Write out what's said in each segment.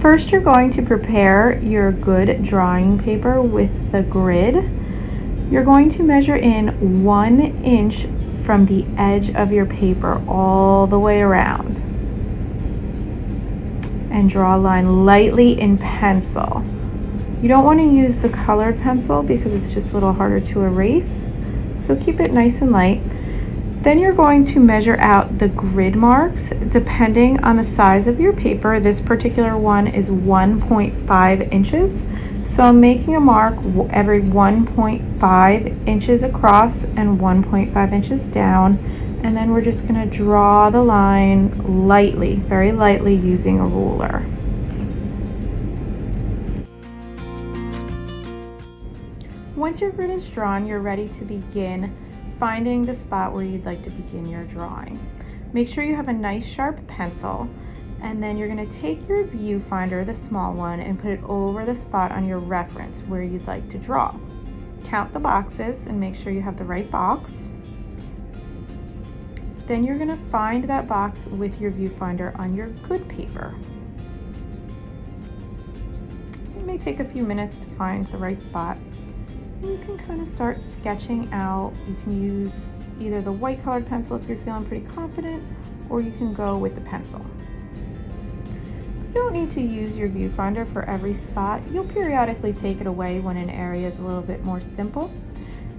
First, you're going to prepare your good drawing paper with the grid. You're going to measure in 1 inch from the edge of your paper all the way around. And draw a line lightly in pencil. You don't want to use the colored pencil because it's just a little harder to erase, so keep it nice and light. Then you're going to measure out the grid marks depending on the size of your paper. This particular one is 1.5 inches. So I'm making a mark every 1.5 inches across and 1.5 inches down. And then we're just going to draw the line lightly, very lightly, using a ruler. Once your grid is drawn, you're ready to begin finding the spot where you'd like to begin your drawing. Make sure you have a nice sharp pencil, and then you're going to take your viewfinder, the small one, and put it over the spot on your reference where you'd like to draw. Count the boxes and make sure you have the right box. Then you're going to find that box with your viewfinder on your good paper. It may take a few minutes to find the right spot. And you can kind of start sketching out. You can use either the white colored pencil if you're feeling pretty confident, or you can go with the pencil. You don't need to use your viewfinder for every spot. You'll periodically take it away when an area is a little bit more simple.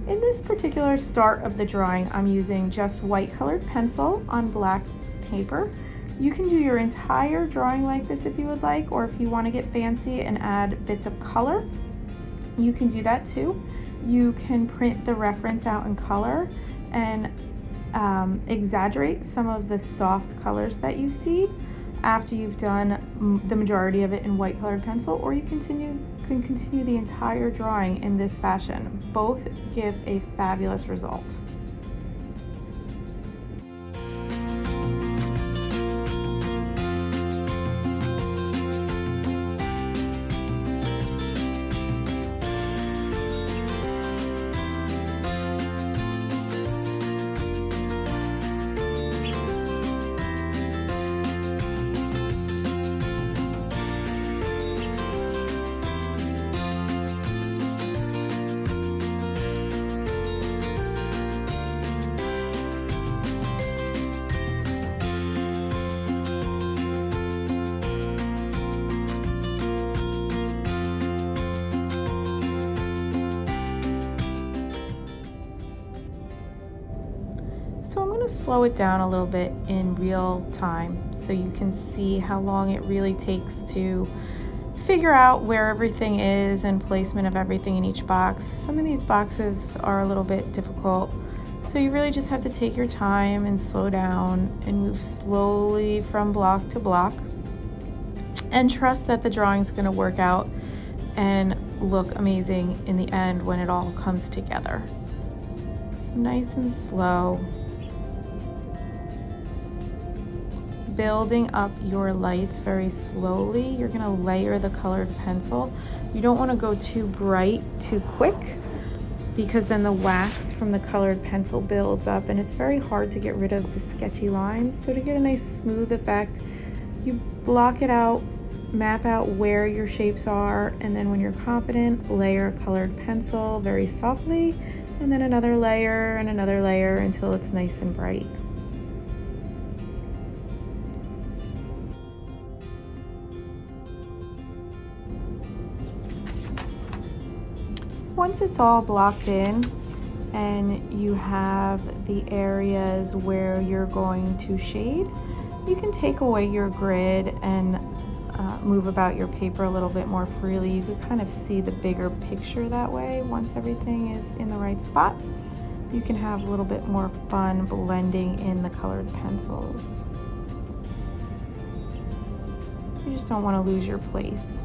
In this particular start of the drawing, I'm using just white colored pencil on black paper. You can do your entire drawing like this if you would like, or if you want to get fancy and add bits of color, you can do that too. You can print the reference out in color and exaggerate some of the soft colors that you see after you've done the majority of it in white colored pencil, or you can continue the entire drawing in this fashion. Both give a fabulous result. So I'm going to slow it down a little bit in real time so you can see how long it really takes to figure out where everything is and placement of everything in each box. Some of these boxes are a little bit difficult, so you really just have to take your time and slow down and move slowly from block to block and trust that the drawing is going to work out and look amazing in the end when it all comes together. So nice and slow. Building up your lights very slowly. You're going to layer the colored pencil. You don't want to go too bright too quick, because then the wax from the colored pencil builds up and it's very hard to get rid of the sketchy lines. So to get a nice smooth effect, you block it out, map out where your shapes are, and then when you're confident, layer a colored pencil very softly, and then another layer and another layer until it's nice and bright. Once it's all blocked in and you have the areas where you're going to shade, you can take away your grid and move about your paper a little bit more freely. You can kind of see the bigger picture that way. Once everything is in the right spot, you can have a little bit more fun blending in the colored pencils. You just don't want to lose your place.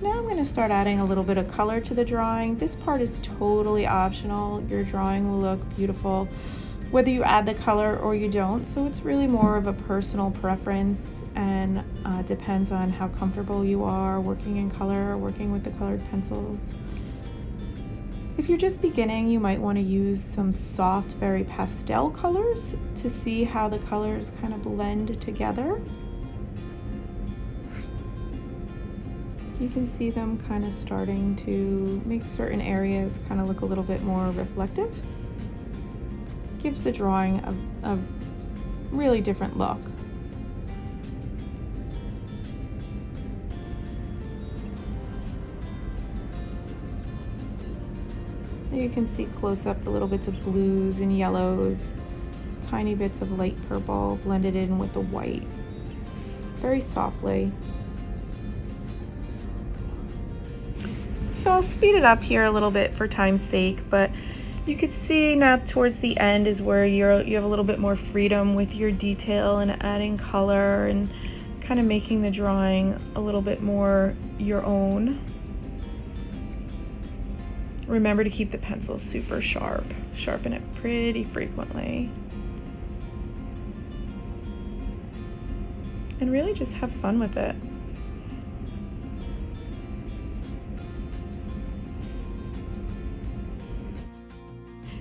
Now I'm going to start adding a little bit of color to the drawing. This part is totally optional. Your drawing will look beautiful whether you add the color or you don't, so it's really more of a personal preference and depends on how comfortable you are working in color or working with the colored pencils. If you're just beginning, you might want to use some soft, very pastel colors to see how the colors kind of blend together. You can see them kind of starting to make certain areas kind of look a little bit more reflective. Gives the drawing a really different look. You can see close up the little bits of blues and yellows, tiny bits of light purple blended in with the white, very softly. So I'll speed it up here a little bit for time's sake, but you can see now towards the end is where you have a little bit more freedom with your detail and adding color and kind of making the drawing a little bit more your own. Remember to keep the pencil super sharp. Sharpen it pretty frequently. And really just have fun with it.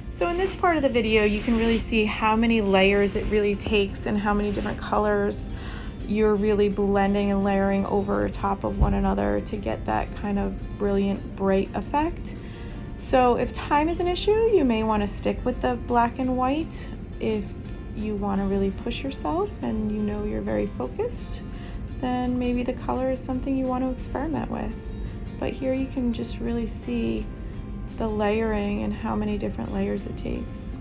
So in this part of the video, you can really see how many layers it really takes and how many different colors you're really blending and layering over top of one another to get that kind of brilliant, bright effect. So if time is an issue, you may want to stick with the black and white. If you want to really push yourself and you know you're very focused, then maybe the color is something you want to experiment with. But here you can just really see the layering and how many different layers it takes.